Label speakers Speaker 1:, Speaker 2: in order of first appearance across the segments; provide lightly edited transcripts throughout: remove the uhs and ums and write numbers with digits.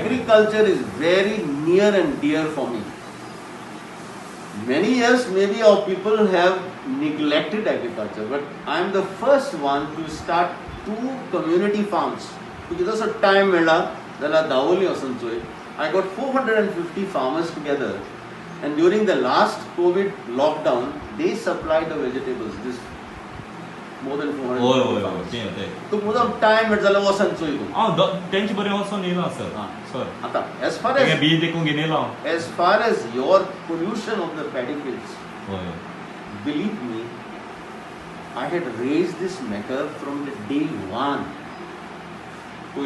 Speaker 1: agriculture is very near and dear for me. Many years maybe our people have neglected agriculture, but I am the first one to start 2 community farms. Because जसो time मेळ्ळा जाल्यार दावोली वचूंचोय. I got 450 farmers together, and during the last COVID lockdown, they supplied the vegetables. This more than 400 farmers. तो मुद्दम time मेळ जाल्यार वचूंचोय तूं.
Speaker 2: तेंचे बरें वचून येयला सर. सर.
Speaker 1: आता as far as your pollution of the paddy fields, believe me, I had raised this matter from the day one. I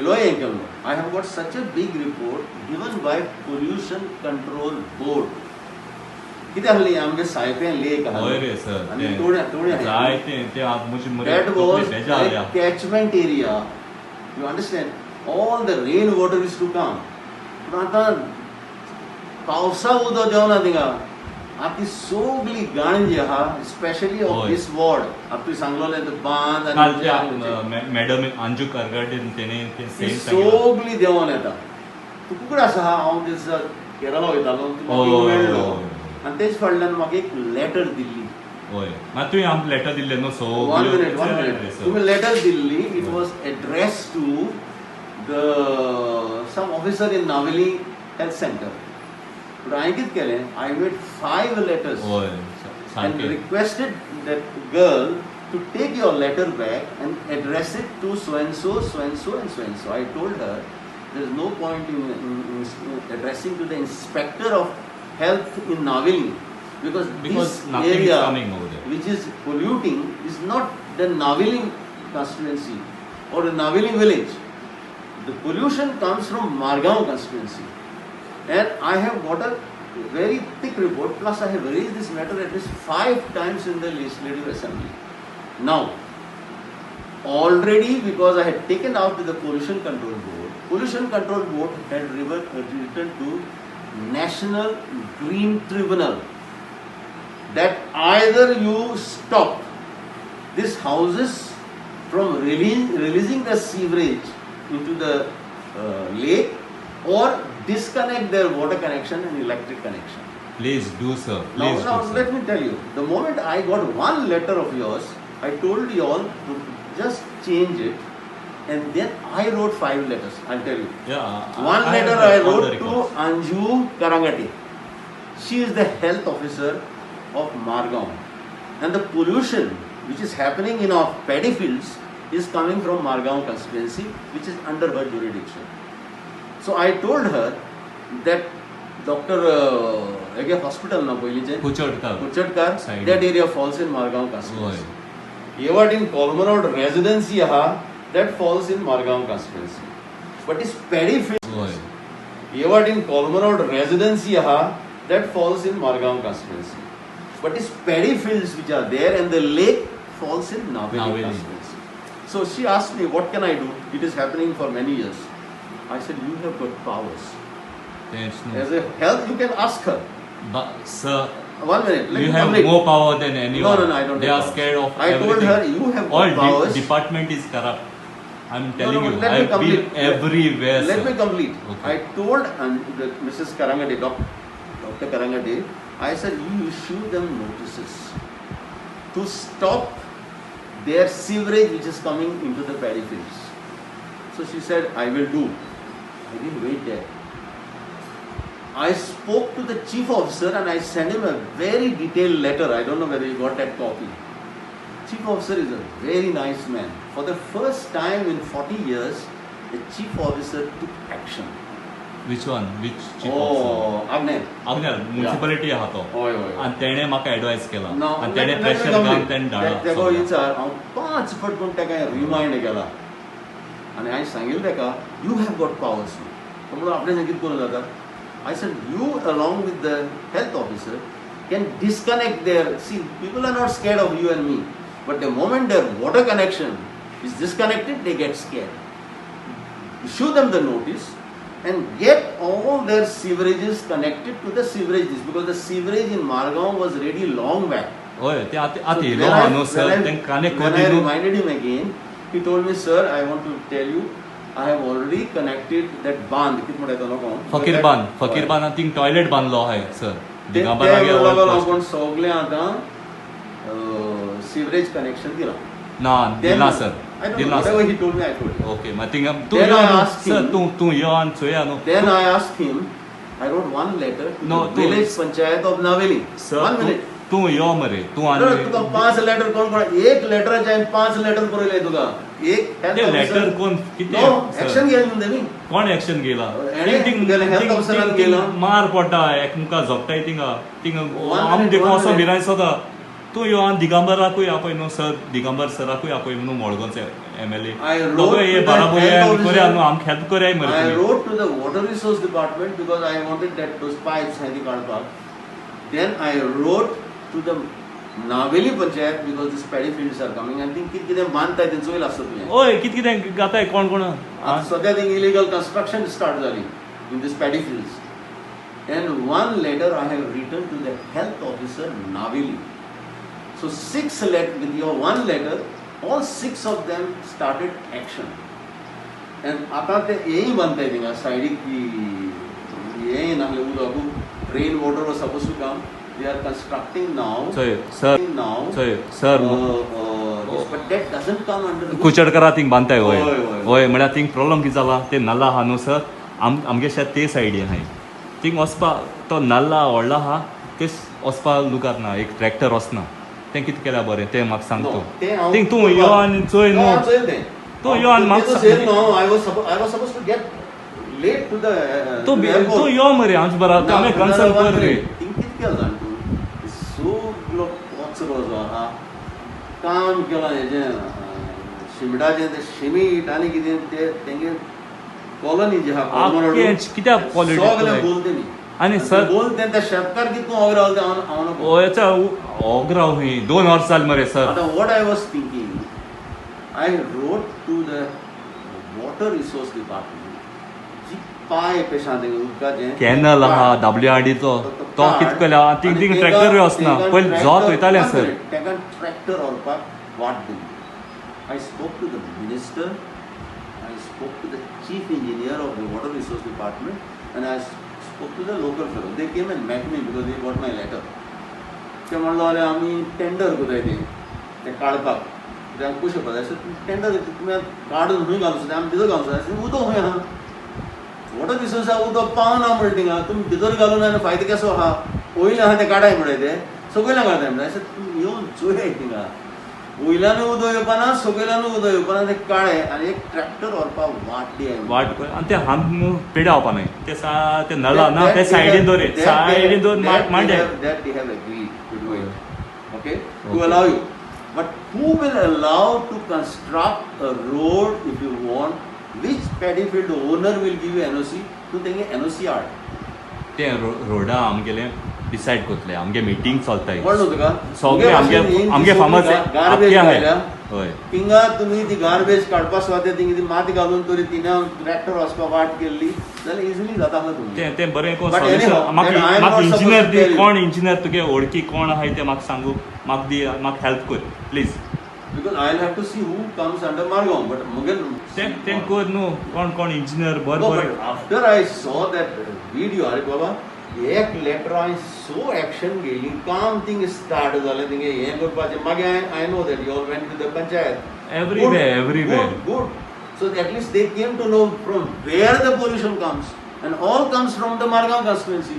Speaker 1: have got such a big report given by Pollution Control Board. किती हल्ली आमगे सायपेन lake आहा.
Speaker 2: होय रे sir.
Speaker 1: आणि थोडे
Speaker 2: ते आज मुझे
Speaker 1: that was a catchment area. You understand? All the rain water is to come. पण आता पावसा उदक देवना थिंगा. आती सगळी घाण जी आहा, स्पेशली ऑफ दिस वॉर्ड. आप सांगलोले ते बांद
Speaker 2: आणि मॅडम अंजू करगडे तेने ते सेम
Speaker 1: सगळी देवन येता. तू कुकड आसा हांव दिस केरला वयतालो मेळ्ळो आनी तेच फाटल्यान म्हाका एक लेटर दिल्ली.
Speaker 2: होय मात तुवें आमकां लेटर दिल्लें न्हू. सो
Speaker 1: 1 minute तुमी लेटर दिल्ली. It was address to some officer in Naveli Health Center. But I did केलें, I made 5 letters and requested that girl to take your letter back and address it to so and so, so and so, and so and so. I told her there is no point in addressing to the inspector of health in Naveli because this area which is polluting is not the Naveli constituency or the Naveli village. The pollution comes from Margaon constituency, and I have got a very thick report. Plus, I have raised this matter at least 5 times in the Legislative Assembly. Now, already because I had taken out to the Pollution Control Board had written to National Green Tribunal that either you stop these houses from releasing the sewerage into the lake or disconnect their water connection and electric connection.
Speaker 2: Please do, sir.
Speaker 1: Now, let me tell you, the moment I got one letter of yours, I told you all to just change it, and then I wrote 5 letters. I'll tell you. One letter I wrote to Anju Karangate. She is the health officer of Margaon, and the pollution which is happening in our paddy fields is coming from Margaon constituency, which is under her jurisdiction. So I told her that Dr. hospital na Kuchadkar, that area falls in Margaon constituency. Even in Colmarod residency that falls in Margaon constituency. But it's paddy fields. Even in Colmarod residency that falls in Margaon constituency. But it's paddy fields which are there, and the lake falls in Naveli constituency. So she asked me, what can I do? It is happening for many years. I said, you have got powers. As a health, you can ask her.
Speaker 2: But sir,
Speaker 1: 1 minute.
Speaker 2: You have more power than anyone.
Speaker 1: No, I don't.
Speaker 2: They are scared of
Speaker 1: I told her, you have got powers.
Speaker 2: All department is corrupt. I'm telling you, I've been everywhere.
Speaker 1: Let me complete. Okay. I told Mrs. Karangade, Dr. Karangade, I said, you issue them notices to stop their sewerage which is coming into the paddy fields. So she said, I will do. I didn't wait there. I spoke to the chief officer and I sent him a very detailed letter. I don't know whether you got that copy. Chief officer is a very nice man. For the first time in 40 years, the chief officer took action.
Speaker 2: Which one? Which chief officer? Agner, municipality ahato. And तेणे म्हाका advice केला. And तेणे pressure घालून तेणे धाडला.
Speaker 1: तेका विचार हांव 5 फटकून तेका रिमाइंड केला. आनी हांवें सांगिल्लें तेका, you have got powers. तो म्हणून आपणें कितें करूं जाता? I said, you along with the health officer can disconnect their, see, people are not scared of you and me, but the moment their water connection is disconnected, they get scared. Issue them the notice and get all their severages connected to the severages, because the sewerage in Margaon was ready long back.
Speaker 2: Oh, when I
Speaker 1: reminded him again, he told me, sir, I want to tell you, I have already connected that band. किती म्हणटा येतो नको?
Speaker 2: फकीर बांद thing toilet बांधलो आहे sir.
Speaker 1: ते लागून सगळे आता सीवरेज कनेक्शन दिला.
Speaker 2: ना दिला sir.
Speaker 1: Whatever he told me, I told him.
Speaker 2: Okay, I think तू यो आन चोया no.
Speaker 1: Then I asked him. I wrote one letter to the village panchayat of Naveli.
Speaker 2: Sir,
Speaker 1: 1 minute.
Speaker 2: तू यो मरे तू आन.
Speaker 1: तुका 5 लेटर कोण कोण एक लेटर जाय 5 लेटर करूले तुका. एक
Speaker 2: ते लेटर कोण किती
Speaker 1: ऍक्शन घेल म्हणते मी.
Speaker 2: कोण ऍक्शन गेला?
Speaker 1: हेल्थ ऑफिसरान गेला.
Speaker 2: मार पडटा एकमुका झोपताय थिंग आम देखो असो बिराय सदा. तू यो आन दिगंबराकूय आपय नो सर दिगंबर सराकूय आपय नो मोळगोंचे MLA. दोघे ये बाराबोया करे anu आम हेल्प करे मरे.
Speaker 1: I wrote to the water resource department because I wanted that those pipes had the. Then I wrote to the Naveli panchayat because these paddy fields are coming and think किती मानताय त्यांचं वेळ असतं तुम्ही.
Speaker 2: ओय किती गाताय कोण कोण.
Speaker 1: सध्या थिंग illegal construction start झाली in these paddy fields. And one letter I have written to the health officer Naveli. So 6 letters with your one letter, all 6 of them started action. And आता ते यही बनता है दिंगा side की यही ना ले उधर को rain water was supposed to come. They are constructing now. Sir. But that doesn't come under.
Speaker 2: कुचड करा थिंग बांधताय होय म्हळ्यार थिंग प्रॉब्लेम कितें जाला ते नल्ला हा न्हू सर आमगे शेत ते सायडीन आहाय थिंग वचपा तो नल्ला व्हडलो आहा ते वचपा लुकार ना एक ट्रॅक्टर वचना तें कितें केल्यार बरें तें म्हाका सांग तूं थिंग तूं यो आनी चोय न्हू तूं यो आनी म्हाका
Speaker 1: I was supposed to get late to the
Speaker 2: तूं यो मरे आमचे बरा आमी कन्सर्न कर रे
Speaker 1: कितें केलां जाण तूं सगलो कचरो जो आहा काम केलां हेजें शिमिटाचें तें शिमीट आनी कितें तें तेंगे कॉलनी जी आहा
Speaker 2: कित्याक पॉलिटिक्स
Speaker 1: सगळे बोलते न्ही
Speaker 2: आनी सर
Speaker 1: बोलते ते शेतकार कितको ओगराव ते हांव
Speaker 2: ओयचा ओगराव हूंय 2 वर्स जाल मरे सर
Speaker 1: आतां what I was thinking I wrote to the water resource department जी पाय पेशा देंगे उदकाचें
Speaker 2: कॅनल आहा WRD तो कितें केल्या थिंग ट्रॅक्टर वचना पयलीं जोत वयतालें सर
Speaker 1: तेका ट्रॅक्टर व्हरपाक वाट दिली I spoke to the minister I spoke to the chief engineer of the water resource department and I spoke to the local fellow. They came and met me because they got my letter. ते म्हणलो जाल्यार आमी tender कोताय ते काडपाक ते कशें पळय टेंडर तुमी काडून खंय घालूं सोद आमी भितर घालूं सोद उदक खंय आहा वॉटर रिसोर्सा उदक पावना म्हणटा थिंगा तुमी भितर घालून आनी फायदो केसो आहा वयले आहा ते काडाय म्हणटाय ते सकयल्यान काडटाय म्हणटाय तुमी येवन चोयाय थिंगा वयल्यान उदक येवपाना सकयल्यान उदक येवपाना ते काळे आनी एक ट्रॅक्टर व्हरपाक वाट दी
Speaker 2: आनी ते हांग पेडावपा न्हय ते नळा ना ते सायडीन दोरे सायडीन दोन Mande
Speaker 1: that they have agreed to do it okay to allow you but who will allow to construct a road if you want which paddy field owner will give you NOC to तेंगे NOC आड
Speaker 2: ते रोडा आमगेले decide करतले आमगे meeting चलताय
Speaker 1: कोण तुका
Speaker 2: सगळे आमगे farmers
Speaker 1: garbage
Speaker 2: होय
Speaker 1: थिंगा तुमी ती गार्बेज काडपा सुवाते थिंगा ती माती घालून तरी तिने ट्रॅक्टर वचपाक वाट केल्ली जाल्यार इजिली जाता आसलें तुमी
Speaker 2: ते बरें म्हाका इंजिनियर दी कोण इंजिनियर तुगे वळखी कोण आहाय ते म्हाका सांगू म्हाका दी म्हाका हेल्प कर please
Speaker 1: because I'll have to see who comes under Margam but mugen
Speaker 2: ते कर न्हू कोण इंजिनियर बरें
Speaker 1: after I saw that video अरे बाबा एक लेटर हांवें सो एक्शन घेयली काम थिंग स्टार्ट जालें थिंगे हें करपाचें मागीर I know that you all went to the panchayat everywhere good so at least they came to know from where the pollution comes and all comes from the Margam constituency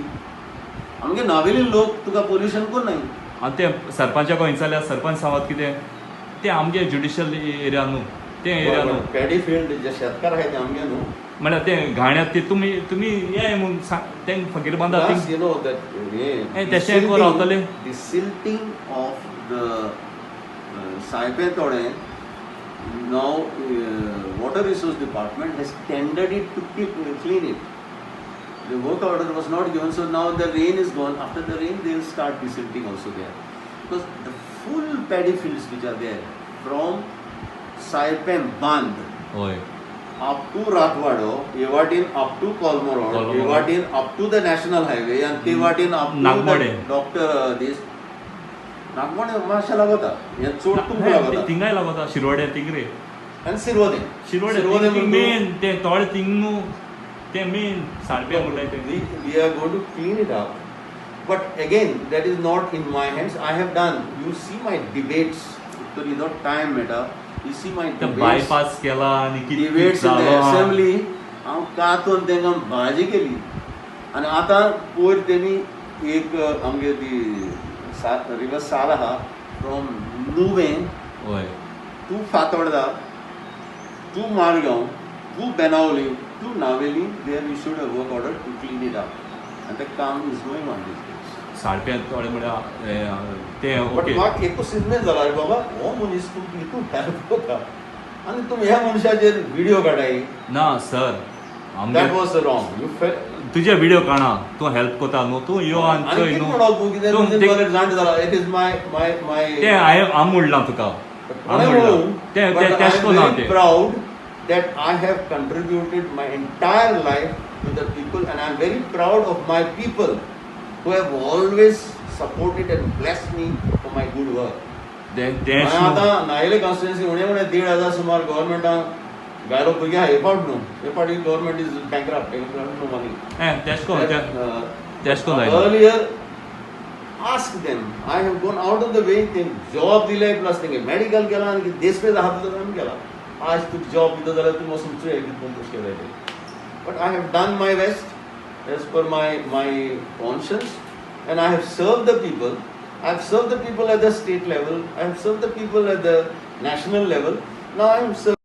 Speaker 1: आमगे नावेली लोक तुका pollution कोण नाही
Speaker 2: आनी ते सरपंचाक विचारल्यार सरपंच सांगत कितें ते आमगे ज्युडिशियल एरिया न्हू ते एरिया न्हू
Speaker 1: पॅडी फील्ड जे शेतकार आहाय ते आमगे न्हू
Speaker 2: म्हळ्यार ते घाण्यात ते तुमी ये म्हूण तें फकीर बांदा
Speaker 1: you know that
Speaker 2: तेशें कोण रावतले
Speaker 1: the silting of the Saipe Tode now water resource department has tendered it to clean it the work order was not given so now the rain is gone after the rain they will start desilting also there because the full paddy fields which are there from Saipe Band up to Rathwado, Evatin up to Kolmar Road, Evatin up to the national highway, and Evatin up to the Dr. This. Nagmode माशा लागता. हे चोट तुमका लागता.
Speaker 2: तिंगाय लागता शिरवाड्या तिंगरे.
Speaker 1: आनी शिरवोदे
Speaker 2: Shirode main ते थोडे thing न्हू ते मेन सारपे म्हणटाय ते
Speaker 1: we are going to clean it up. But again, that is not in my hands. I have done. You see my debates. So you not time, meta. You see my
Speaker 2: ते
Speaker 1: debates.
Speaker 2: Bypass केला आनी कितें
Speaker 1: Debates in the
Speaker 2: जालो
Speaker 1: assembly. हांव कातून तेंकां भाजी केली आनी आतां पयर तेमी एक आमगे ती रिवर साल आहा फ्रॉम नुवें
Speaker 2: हय
Speaker 1: to Fatorda to Margao to Benaulim to Navelim there issued a work order to clean it up and the काम is going on this days.
Speaker 2: सारपे थोडे म्हळ्यार ते
Speaker 1: बट
Speaker 2: ओके
Speaker 1: म्हाका एकूच सिजमेंट जाला रे बाबा हो मनीस तुमकां हितून हेल्प करता आनी तुमी ह्या मनशाचेर व्हिडिओ काडाय.
Speaker 2: ना sir
Speaker 1: that was wrong. You fail.
Speaker 2: तुजे व्हिडिओ काणा तूं हेल्प कोता न्हू तूं यो आनी चोय
Speaker 1: कितें
Speaker 2: न्हू
Speaker 1: म्हणप तूं कितें
Speaker 2: तूं
Speaker 1: तुजें
Speaker 2: ते-
Speaker 1: बरें जाण जाला. इट इज माय
Speaker 2: ते हांव म्हणलां तुका हांव म्हणलां ते तेश कोन्ना ते
Speaker 1: proud that I have contributed my entire life to the people and I am very proud of my people who have always supported and blessed me for my good work.
Speaker 2: तेश
Speaker 1: आतां नायले कॉन्स्टिट्युएन्सी उणे 1,500 सुमार गव्हर्मेंटान गायलो भुरग्यां हे फावट न्हू हे फावटी government is bankrupt no money.
Speaker 2: तेश कोन्न तेश कोन्न जायना
Speaker 1: Earlier, ask them. I have gone out of the way. तेंक job दिले प्लस तेंगे मेडिकल केला आनी देश पे हात धरून केला. आज तुका जॉब दिता जाल्यार तूं वचून चोय कितें कशें केलें तें. But I have done my best as per my conscience and I have served the people. I have served the people at the state level. I have served the people at the national level. Now I am serving